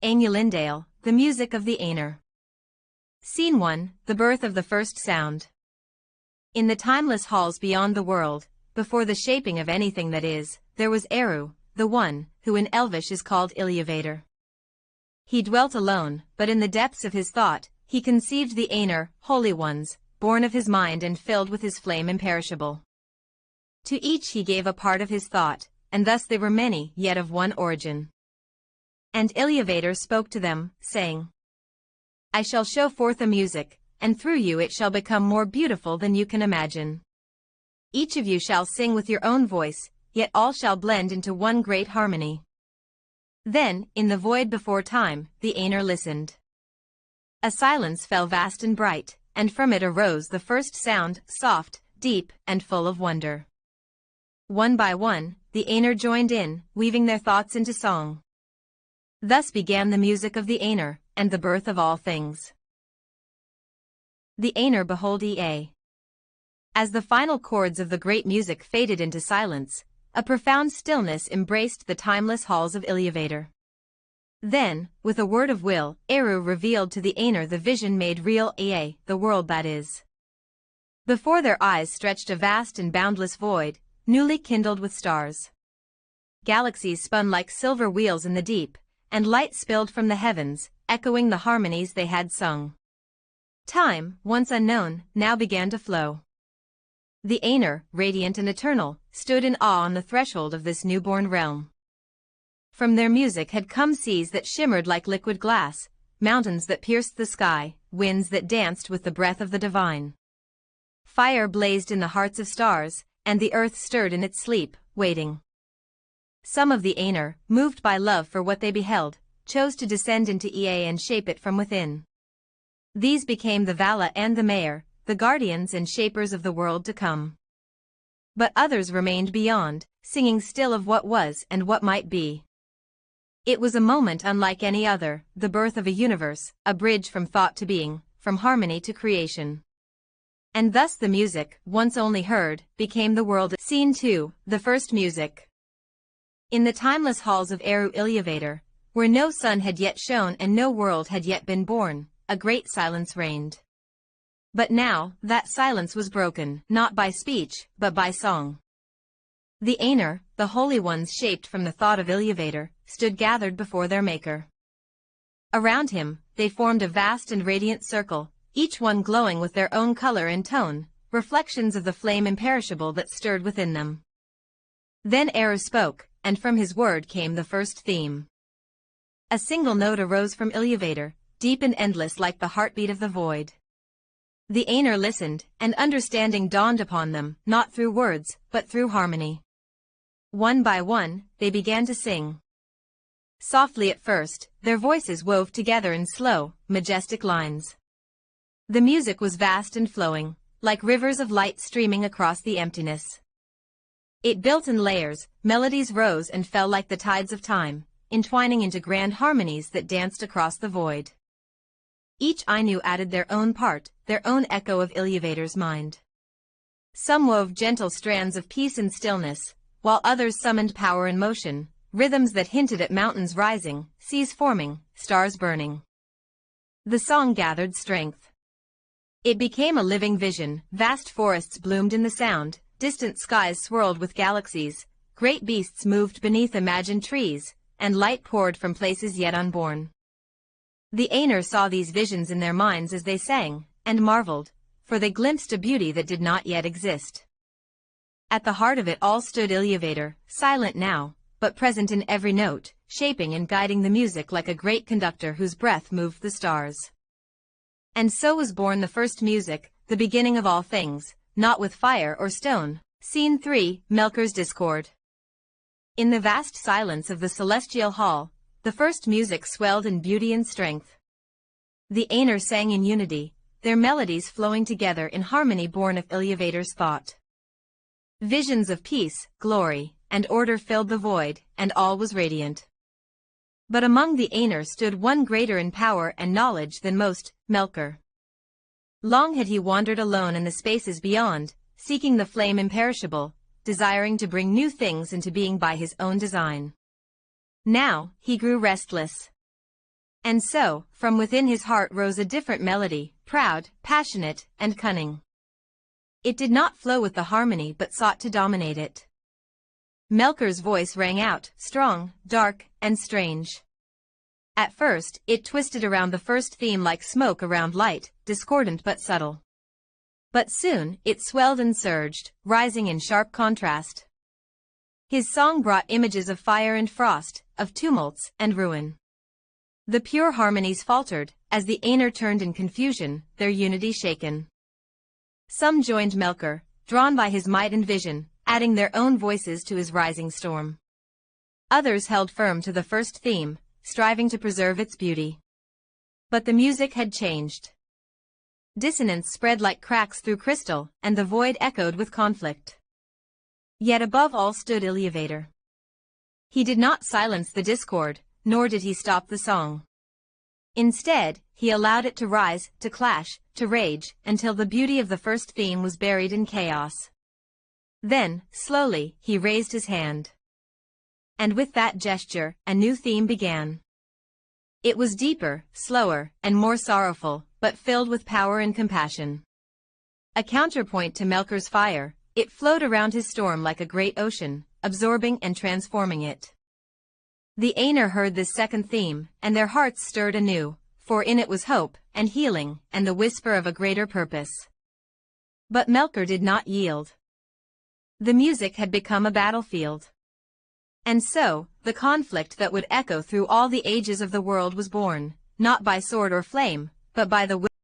Ainur, the music of the Ainur. Scene 1, the birth of the first sound. In the timeless halls beyond the world, before the shaping of anything that is, there was Ainur, the one, who in Elvish is called Ainur. He dwelt alone, but in the depths of his thought, he conceived the Ainur, holy ones, born of his mind and filled with his flame imperishable. To each he gave a part of his thought, and thus they were many, yet of one origin. And Ainur spoke to them, saying, I shall show forth a music, and through you it shall become more beautiful than you can imagine. Each of you shall sing with your own voice, yet all shall blend into one great harmony. Then, in the void before time, the Ainur listened. A silence fell vast and bright, and from it arose the first sound, soft, deep, and full of wonder. One by one, the Ainur joined in, weaving their thoughts into song. Thus began the music of the Ainur, and the birth of all things. The Ainur behold Ea. As the final chords of the great music faded into silence, a profound stillness embraced the timeless halls of Ainur. Then, with a word of will, Ainur revealed to the Ainur the vision made real Ea, the world that is. Before their eyes stretched a vast and boundless void, newly kindled with stars. Galaxies spun like silver wheels in the deep, and light spilled from the heavens, echoing the harmonies they had sung. Time, once unknown, now began to flow. The Ainur, radiant and eternal, stood in awe on the threshold of this newborn realm. From their music had come seas that shimmered like liquid glass, mountains that pierced the sky, winds that danced with the breath of the divine. Fire blazed in the hearts of stars, and the earth stirred in its sleep, waiting. Some of the Ainur, moved by love for what they beheld, chose to descend into Ea and shape it from within. These became the Vala and the Mayor, the guardians and shapers of the world to come. But others remained beyond, singing still of what was and what might be. It was a moment unlike any other, the birth of a universe, a bridge from thought to being, from harmony to creation. And thus the music, once only heard, became the world. Scene 2, the first music. In the timeless halls of Ainur, where no sun had yet shone and no world had yet been born, a great silence reigned. But now, that silence was broken, not by speech, but by song. The Ainur, the holy ones shaped from the thought of Ainur, stood gathered before their Maker. Around him, they formed a vast and radiant circle, each one glowing with their own color and tone, reflections of the flame imperishable that stirred within them. Then Ainur spoke, and from his word came the first theme. A single note arose from Ainur, deep and endless like the heartbeat of the void. The Ainur listened, and understanding dawned upon them, not through words, but through harmony. One by one, they began to sing. Softly at first, their voices wove together in slow, majestic lines. The music was vast and flowing, like rivers of light streaming across the emptiness. It built in layers, melodies rose and fell like the tides of time, entwining into grand harmonies that danced across the void. Each Ainur added their own part, their own echo of Ainur's mind. Some wove gentle strands of peace and stillness, while others summoned power and motion, rhythms that hinted at mountains rising, seas forming, stars burning. The song gathered strength. It became a living vision, vast forests bloomed in the sound, distant skies swirled with galaxies, great beasts moved beneath imagined trees, and light poured from places yet unborn. The Ainur saw these visions in their minds as they sang, and marveled, for they glimpsed a beauty that did not yet exist. At the heart of it all stood Ainur, silent now, but present in every note, shaping and guiding the music like a great conductor whose breath moved the stars. And so was born the first music, the beginning of all things, not with fire or stone. Scene 3, Melkor's Discord. In the vast silence of the celestial hall, the first music swelled in beauty and strength. The Ainur sang in unity, their melodies flowing together in harmony born of Ainur's thought. Visions of peace, glory, and order filled the void, and all was radiant. But among the Ainur stood one greater in power and knowledge than most, Melkor. Long had he wandered alone in the spaces beyond, seeking the flame imperishable, desiring to bring new things into being by his own design. Now, he grew restless. And so, from within his heart rose a different melody, proud, passionate, and cunning. It did not flow with the harmony but sought to dominate it. Melkor's voice rang out, strong, dark, and strange. At first, it twisted around the first theme like smoke around light, discordant but subtle. But soon, it swelled and surged, rising in sharp contrast. His song brought images of fire and frost, of tumults and ruin. The pure harmonies faltered, as the Ainur turned in confusion, their unity shaken. Some joined Melkor, drawn by his might and vision, adding their own voices to his rising storm. Others held firm to the first theme, striving to preserve its beauty. But the music had changed. Dissonance spread like cracks through crystal, and the void echoed with conflict. Yet above all stood Iluvatar. He did not silence the discord, nor did he stop the song. Instead, he allowed it to rise, to clash, to rage, until the beauty of the first theme was buried in chaos. Then, slowly, he raised his hand. And with that gesture, a new theme began. It was deeper, slower, and more sorrowful, but filled with power and compassion. A counterpoint to Melkor's fire, it flowed around his storm like a great ocean, absorbing and transforming it. The Ainur heard this second theme, and their hearts stirred anew, for in it was hope, and healing, and the whisper of a greater purpose. But Melkor did not yield. The music had become a battlefield. And so, the conflict that would echo through all the ages of the world was born, not by sword or flame, but by the